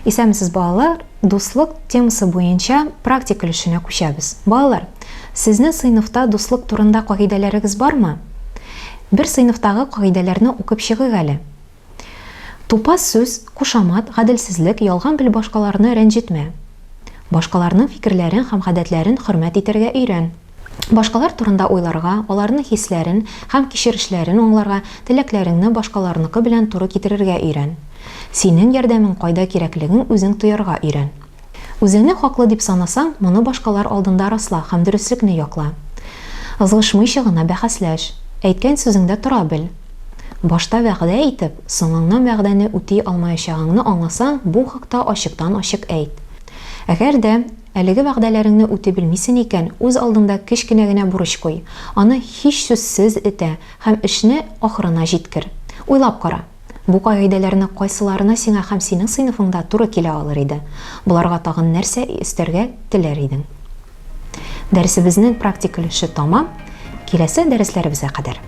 Исәмсез балалар, дуслык темасы буенча практика өлешенә күчәбез. Балалар, сезнең сыйныфта дуслык турында кагыйдәләрегез бармы? Бер сыйныфтагы кагыйдәләрне укып чыгыгыз әле. Тупас сүз, кушамат, гаделсезлек, ялган бел башкаларны рәнҗетмә. Башкаларның фикерләрен һәм гадәтләрен хөрмәт итәргә өйрән. Башкалар турында уйларга, аларның хисләрен һәм кичерешләрен аңларга, теләкләреңне башкаларныкы белән туры китерергә өйрән. Синең ярдәмең кайда кирәклеген үзең тоярга өйрән. Үзеңне хаклы дип санасаң, моны башкалар алдында расла һәм дөреслекне якла. Ызгышмыйча гына бәхәсләш, әйткән сүзеңдә тора бел. Башта вәгъдә итеп, соңыннан вәгъдәне үти алмаячагыңны аңласаң, бу хакта ачыктан-ачык әйт. Әгәр дә әлеге вәгъдәләреңне үти белмисең икән, үз алдында кечкенә генә бурыч куй. Аны һич сүзсез итә һәм эшне ахырына җиткер. Уйлап кара. Бу кагыйдәләрне кайсыларына сиңа һәм синең сыйныфыңда туры килә алыр иде? Буларга тагын нәрсә өстәргә теләр идең? Дәресебезнең практик өлеше тамам. Киләсе дәресләребезгә кадәр.